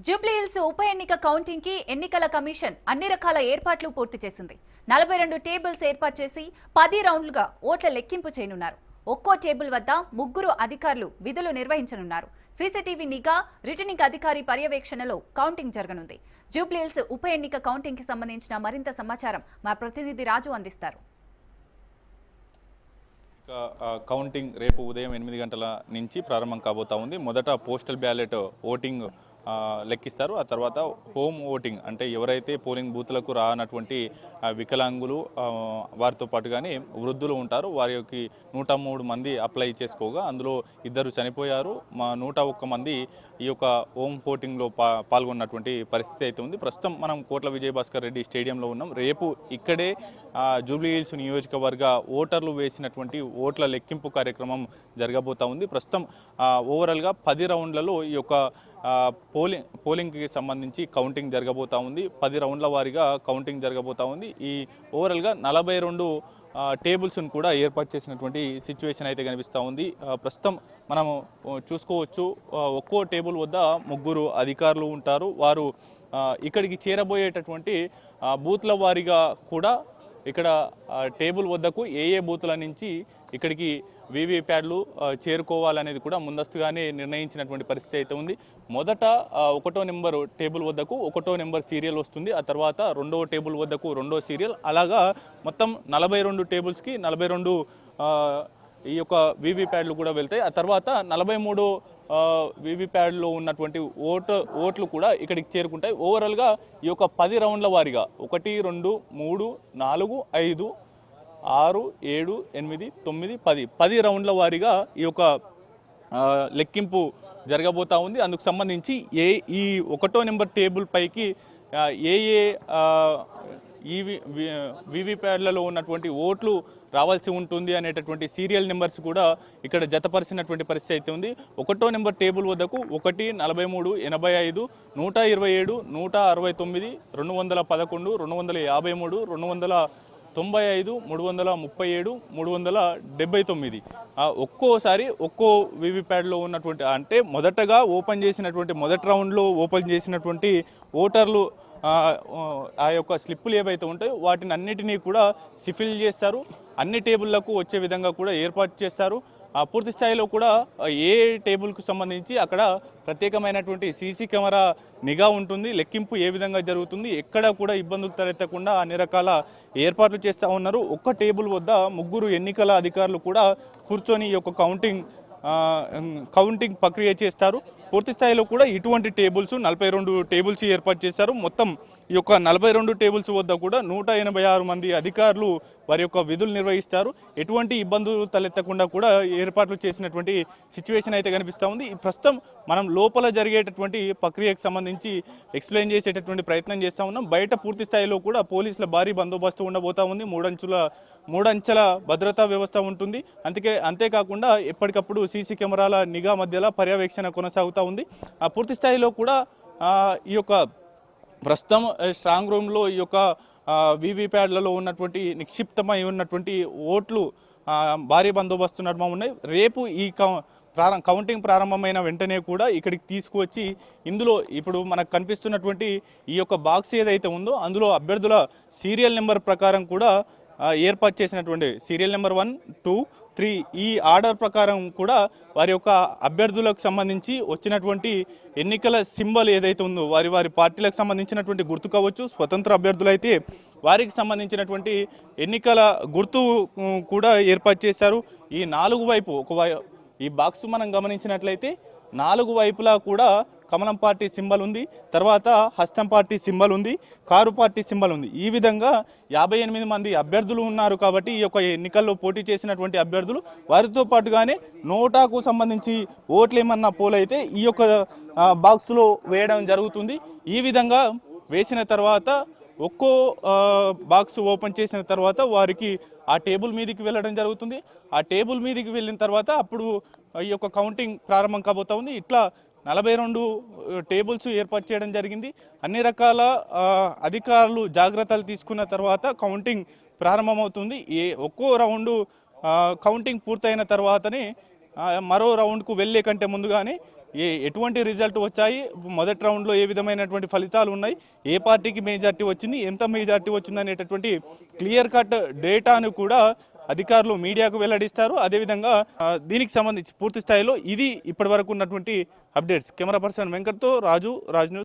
జూబ్లీహిల్స్ ఉప ఎన్నిక కౌంటింగ్ కి ఎన్నికల కమిషన్ అన్ని రకాల ఏర్పాట్లు పూర్తి చేసింది. 42 టేబుల్స్ ఏర్పాటు చేసి 10 రౌండ్లుగా ఓట్ల లెక్కింపు చేయనున్నారు. ఒక్కో టేబుల్ వద్ద 3 అధికారులు విధులు నిర్వహించనున్నారు. సీసీటీవీ నిఘా, రిటర్నింగ్ అధికారి పర్యవేక్షణలో కౌంటింగ్ జరగనుంది. జూబ్లీహిల్స్ ఉప ఎన్నిక కౌంటింగ్ కి సంబంధించిన మరింత సమాచారం మా ప్రతినిధి రాజు అందిస్తారు. కౌంటింగ్ రేపు ఉదయం 8 గంటల నుంచి ప్రారంభం కాబోతా ఉంది. మొదట పోస్టల్ బ్యాలెట్ ఓటింగ్ లెక్కిస్తారు. ఆ తర్వాత హోమ్ ఓటింగ్ అంటే ఎవరైతే పోలింగ్ బూత్లకు రానటువంటి వికలాంగులు వారితో పాటుగానే వృద్ధులు ఉంటారు. వారికి 103 మంది అప్లై చేసుకోగా అందులో 2 చనిపోయారు. 101 మంది ఈ యొక్క హోమ్ ఓటింగ్లో పాల్గొన్నటువంటి పరిస్థితి అయితే ఉంది. ప్రస్తుతం మనం కోట్ల విజయభాస్కర్ రెడ్డి స్టేడియంలో ఉన్నాం. రేపు ఇక్కడే జూబ్లీహిల్స్ నియోజకవర్గ ఓటర్లు వేసినటువంటి ఓట్ల లెక్కింపు కార్యక్రమం జరగబోతా ఉంది. ప్రస్తుతం ఓవరాల్గా 10 రౌండ్లలో ఈ యొక్క పోలింగ్కి సంబంధించి కౌంటింగ్ జరగబోతా ఉంది. 10 రౌండ్ల వారీగా కౌంటింగ్ జరగబోతా ఉంది. ఈ ఓవరాల్గా 42 టేబుల్స్ను కూడా ఏర్పాటు చేసినటువంటి సిచ్యువేషన్ అయితే కనిపిస్తూ ఉంది. ప్రస్తుతం మనము చూసుకోవచ్చు, ఒక్కో టేబుల్ వద్ద 3 అధికారులు ఉంటారు. వారు ఇక్కడికి చేరబోయేటటువంటి బూత్ల వారీగా కూడా ఇక్కడ టేబుల్ వద్దకు ఏ బూతుల నుంచి ఇక్కడికి వీవీప్యాడ్లు చేరుకోవాలనేది కూడా ముందస్తుగానే నిర్ణయించినటువంటి పరిస్థితి అయితే ఉంది. మొదట 1వ నెంబర్ టేబుల్ వద్దకు 1వ నెంబర్ సీరియల్ వస్తుంది. ఆ తర్వాత 2వ టేబుల్ వద్దకు 2వ సీరియల్, అలాగా మొత్తం 42 టేబుల్స్కి 42 ఈ యొక్క వీవీప్యాడ్లు కూడా వెళ్తాయి. ఆ తర్వాత 43 వీవీప్యాడ్లో ఉన్నటువంటి ఓట్లు కూడా ఇక్కడికి చేరుకుంటాయి. ఓవరాల్గా ఈ యొక్క 10 రౌండ్ల వారీగా 1, 2, 3, 4, 5, 6, 7, 8, 9, 10 రౌండ్ల వారీగా ఈ యొక్క లెక్కింపు జరగబోతా ఉంది. అందుకు సంబంధించి ఈ 1వ నెంబర్ టేబుల్ పైకి ఈ వీవీప్యాడ్లలో ఉన్నటువంటి ఓట్లు రావాల్సి ఉంటుంది అనేటటువంటి సీరియల్ నెంబర్స్ కూడా ఇక్కడ జతపరిచినటువంటి పరిస్థితి అయితే ఉంది. 1వ నెంబర్ టేబుల్ వద్దకు 1, 43, 85, 127, 169, 211, 253, 295, 337, 379 ఒక్కోసారి ఒక్కో వీవీప్యాడ్లో ఉన్నటువంటి అంటే మొదటగా ఓపెన్ చేసినటువంటి మొదటి రౌండ్లో ఓపెన్ చేసినటువంటి ఓటర్లు ఆ యొక్క స్లిప్పులు ఏవైతే ఉంటాయో వాటిని అన్నిటినీ కూడా సిఫిల్ చేస్తారు. అన్ని టేబుళ్లకు వచ్చే విధంగా కూడా ఏర్పాటు చేస్తారు. పూర్తి స్థాయిలో కూడా ఏ టేబుల్కు సంబంధించి అక్కడ ప్రత్యేకమైనటువంటి సీసీ కెమెరా నిఘా ఉంటుంది. లెక్కింపు ఏ విధంగా జరుగుతుంది, ఎక్కడ కూడా ఇబ్బందులు తలెత్తకుండా అన్ని రకాల ఏర్పాట్లు చేస్తూ ఉన్నారు. ఒక్క టేబుల్ వద్ద 3 ఎన్నికల అధికారులు కూడా కూర్చొని ఈ యొక్క కౌంటింగ్ ప్రక్రియ చేస్తారు. పూర్తి స్థాయిలో కూడా ఇటువంటి టేబుల్స్ 42 టేబుల్స్ ఏర్పాటు చేశారు. మొత్తం ఈ యొక్క 42 టేబుల్స్ వద్ద కూడా 186 మంది అధికారులు వారి యొక్క విధులు నిర్వహిస్తారు. ఎటువంటి ఇబ్బందులు తలెత్తకుండా కూడా ఏర్పాట్లు చేసినటువంటి సిచ్యువేషన్ అయితే కనిపిస్తూ ఉంది. ప్రస్తుతం మనం లోపల జరిగేటటువంటి ప్రక్రియకు సంబంధించి ఎక్స్ప్లెయిన్ చేసేటటువంటి ప్రయత్నం చేస్తూ ఉన్నాం. బయట పూర్తి స్థాయిలో కూడా పోలీసుల భారీ బందోబస్తు ఉండబోతా ఉంది. 3 అంచెల భద్రతా వ్యవస్థ ఉంటుంది. అంతేకాకుండా ఎప్పటికప్పుడు సీసీ కెమెరాల నిఘా మధ్యలో పర్యవేక్షణ కొనసాగుతూ ఉంది. పూర్తి స్థాయిలో కూడా ఈ యొక్క ప్రస్తుతం స్ట్రాంగ్ రూమ్లో ఈ యొక్క వీవీప్యాడ్లలో ఉన్నటువంటి నిక్షిప్తమై ఉన్నటువంటి ఓట్లు భారీ బందోబస్తు నడుమ ఉన్నాయి. రేపు ఈ కౌంటింగ్ ప్రారంభమైన వెంటనే కూడా ఇక్కడికి తీసుకువచ్చి ఇందులో ఇప్పుడు మనకు కనిపిస్తున్నటువంటి ఈ యొక్క బాక్స్ ఏదైతే ఉందో అందులో అభ్యర్థుల సీరియల్ నెంబర్ ప్రకారం కూడా ఏర్పాటు చేసినటువంటి సీరియల్ నెంబర్ 1, 2, 3 ఈ ఆర్డర్ ప్రకారం కూడా వారి యొక్క అభ్యర్థులకు సంబంధించి వచ్చినటువంటి ఎన్నికల సింబల్ ఏదైతే ఉందో వారి పార్టీలకు సంబంధించినటువంటి గుర్తు కావచ్చు. స్వతంత్ర అభ్యర్థులైతే వారికి సంబంధించినటువంటి ఎన్నికల గుర్తు కూడా ఏర్పాటు చేశారు. ఈ 4 వైపు ఈ బాక్స్ మనం గమనించినట్లయితే 4 వైపులా కూడా కమలం పార్టీ సింబల్ ఉంది, తర్వాత హస్తం పార్టీ సింబల్ ఉంది, కారు పార్టీ సింబల్ ఉంది. ఈ విధంగా 58 మంది అభ్యర్థులు ఉన్నారు. కాబట్టి ఈ యొక్క ఎన్నికల్లో పోటీ చేసినటువంటి అభ్యర్థులు వారితో పాటుగానే నోటాకు సంబంధించి ఓట్లు ఏమన్నా పోలైతే ఈ యొక్క బాక్స్లో వేయడం జరుగుతుంది. ఈ విధంగా వేసిన తర్వాత ఒక్కో బాక్స్ ఓపెన్ చేసిన తర్వాత వారికి ఆ టేబుల్ మీదకి వెళ్ళడం జరుగుతుంది. ఆ టేబుల్ మీదకి వెళ్ళిన తర్వాత అప్పుడు ఈ యొక్క కౌంటింగ్ ప్రారంభం కాబోతా ఉంది. ఇట్లా 42 టేబుల్స్ ఏర్పాటు చేయడం జరిగింది. అన్ని రకాల అధికారులు జాగ్రత్తలు తీసుకున్న తర్వాత కౌంటింగ్ ప్రారంభమవుతుంది. ఒక్కో రౌండు కౌంటింగ్ పూర్తయిన తర్వాతనే మరో రౌండ్కు వెళ్ళే కంటే ముందుగానే ఎటువంటి రిజల్ట్ వచ్చాయి, మొదటి రౌండ్లో ఏ విధమైనటువంటి ఫలితాలు ఉన్నాయి, ఏ పార్టీకి మెజార్టీ వచ్చింది, ఎంత మెజార్టీ వచ్చింది అనేటటువంటి క్లియర్ కట్ డేటాను కూడా అధికారులు మీడియాకు వెల్లడిస్తారు. అదేవిధంగా దీనికి సంబంధించి పూర్తి స్థాయిలో ఇది ఇప్పటి వరకు ఉన్నటువంటి అప్డేట్స్. కెమెరా పర్సన్ వెంకట్తో రాజు, రాజ్ న్యూస్.